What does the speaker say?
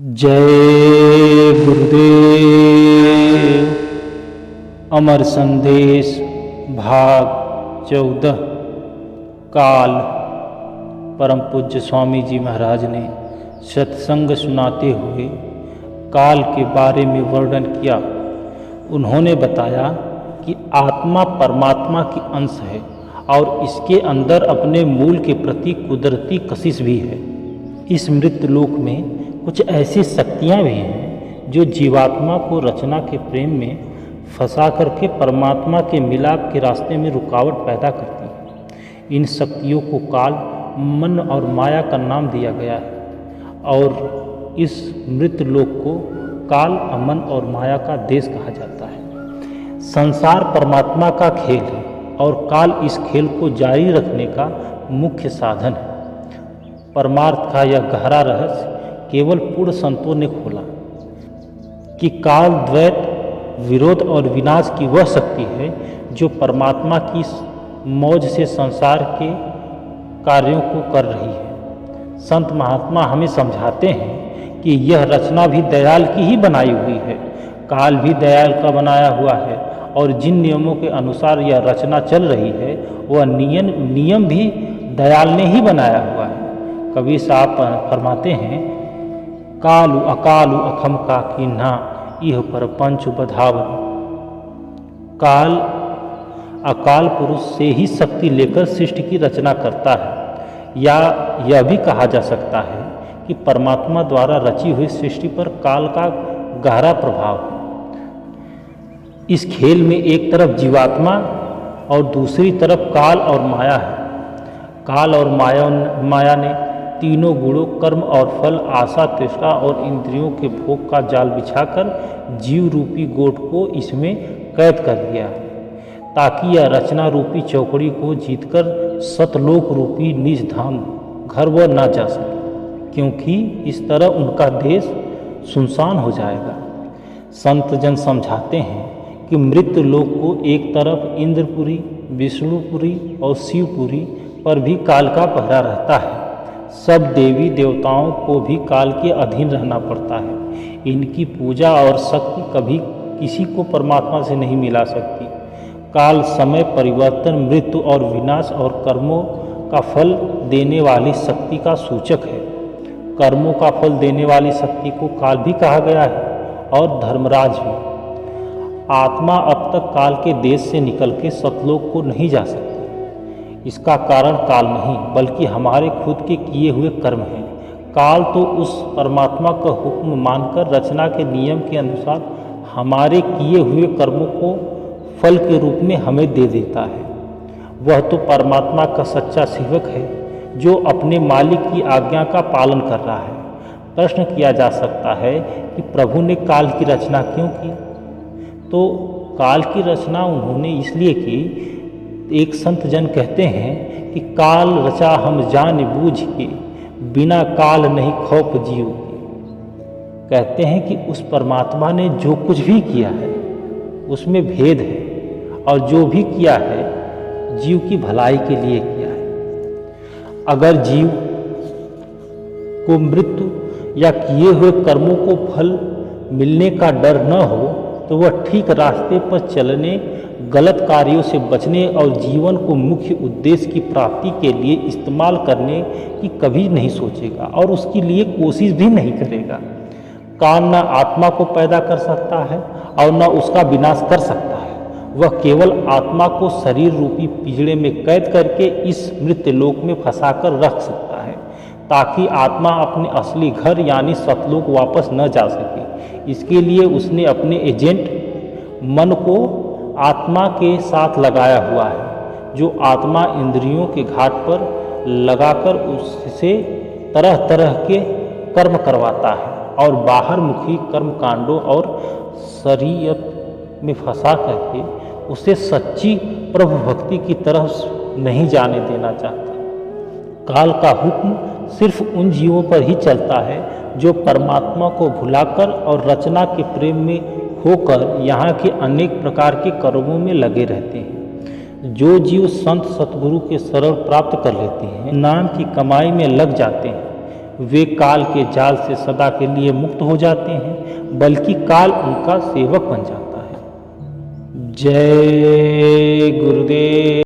जय गुरुदेव। अमर संदेश भाग 14। काल। परम पूज्य स्वामी जी महाराज ने सत्संग सुनाते हुए काल के बारे में वर्णन किया। उन्होंने बताया कि आत्मा परमात्मा की अंश है और इसके अंदर अपने मूल के प्रति कुदरती कशिश भी है। इस मृत लोक में कुछ ऐसी शक्तियाँ भी हैं जो जीवात्मा को रचना के प्रेम में फंसा करके परमात्मा के मिलाप के रास्ते में रुकावट पैदा करती हैं। इन शक्तियों को काल, मन और माया का नाम दिया गया है और इस मृत लोक को काल, अमन और माया का देश कहा जाता है। संसार परमात्मा का खेल है और काल इस खेल को जारी रखने का मुख्य साधन है। परमार्थ का यह गहरा रहस्य केवल पूर्ण संतों ने खोला कि काल, द्वैत, विरोध और विनाश की वह शक्ति है जो परमात्मा की मौज से संसार के कार्यों को कर रही है। संत महात्मा हमें समझाते हैं कि यह रचना भी दयाल की ही बनाई हुई है, काल भी दयाल का बनाया हुआ है और जिन नियमों के अनुसार यह रचना चल रही है वह नियम भी दयाल ने ही बनाया हुआ है। कबीर साहब फरमाते हैं, कालु अकालु अखम का कीन्हा इह पर पंच बधावन। काल अकाल पुरुष से ही शक्ति लेकर सृष्टि की रचना करता है, या यह भी कहा जा सकता है कि परमात्मा द्वारा रची हुई सृष्टि पर काल का गहरा प्रभाव है। इस खेल में एक तरफ जीवात्मा और दूसरी तरफ काल और माया है। काल और माया ने तीनों गुणों, कर्म और फल, आशा, तृष्णा और इंद्रियों के भोग का जाल बिछाकर जीव रूपी गोट को इसमें कैद कर दिया है ताकि यह रचना रूपी चौकड़ी को जीतकर सतलोक रूपी निज धाम घर व न जा सके, क्योंकि इस तरह उनका देश सुनसान हो जाएगा। संत जन समझाते हैं कि मृत लोक को एक तरफ इंद्रपुरी, विष्णुपुरी और शिवपुरी पर भी काल का पहरा रहता है। सब देवी देवताओं को भी काल के अधीन रहना पड़ता है। इनकी पूजा और शक्ति कभी किसी को परमात्मा से नहीं मिला सकती। काल समय, परिवर्तन, मृत्यु और विनाश और कर्मों का फल देने वाली शक्ति का सूचक है। कर्मों का फल देने वाली शक्ति को काल भी कहा गया है और धर्मराज भी। आत्मा अब तक काल के देश से निकल के सतलोक को नहीं जा सकती। इसका कारण काल नहीं बल्कि हमारे खुद के किए हुए कर्म हैं। काल तो उस परमात्मा का हुक्म मानकर रचना के नियम के अनुसार हमारे किए हुए कर्मों को फल के रूप में हमें दे देता है। वह तो परमात्मा का सच्चा सेवक है जो अपने मालिक की आज्ञा का पालन कर रहा है। प्रश्न किया जा सकता है कि प्रभु ने काल की रचना क्यों की? तो काल की रचना उन्होंने इसलिए की। एक संत जन कहते हैं कि काल रचा हम जान बूझ के, बिना काल नहीं खौफ जीव के। कहते हैं कि उस परमात्मा ने जो कुछ भी किया है उसमें भेद है और जो भी किया है जीव की भलाई के लिए किया है। अगर जीव को मृत्यु या किए हुए कर्मों को फल मिलने का डर न हो तो वह ठीक रास्ते पर चलने, गलत कार्यों से बचने और जीवन को मुख्य उद्देश्य की प्राप्ति के लिए इस्तेमाल करने की कभी नहीं सोचेगा और उसके लिए कोशिश भी नहीं करेगा। काल न आत्मा को पैदा कर सकता है और न उसका विनाश कर सकता है। वह केवल आत्मा को शरीर रूपी पिंजड़े में कैद करके इस मृत्युलोक में फंसाकर रख सकता है ताकि आत्मा अपने असली घर यानी सतलोक वापस न जा सके। इसके लिए उसने अपने एजेंट मन को आत्मा के साथ लगाया हुआ है, जो आत्मा इंद्रियों के घाट पर लगाकर उससे तरह तरह के कर्म करवाता है और बाहर मुखी कर्म कांडों और शरीयत में फंसा करके उसे सच्ची प्रभु भक्ति की तरफ नहीं जाने देना चाहता। काल का हुक्म सिर्फ उन जीवों पर ही चलता है जो परमात्मा को भुलाकर और रचना के प्रेम में होकर यहाँ के अनेक प्रकार के कर्मों में लगे रहते हैं। जो जीव संत सतगुरु के शरण प्राप्त कर लेते हैं, नाम की कमाई में लग जाते हैं, वे काल के जाल से सदा के लिए मुक्त हो जाते हैं, बल्कि काल उनका सेवक बन जाता है। जय गुरुदेव।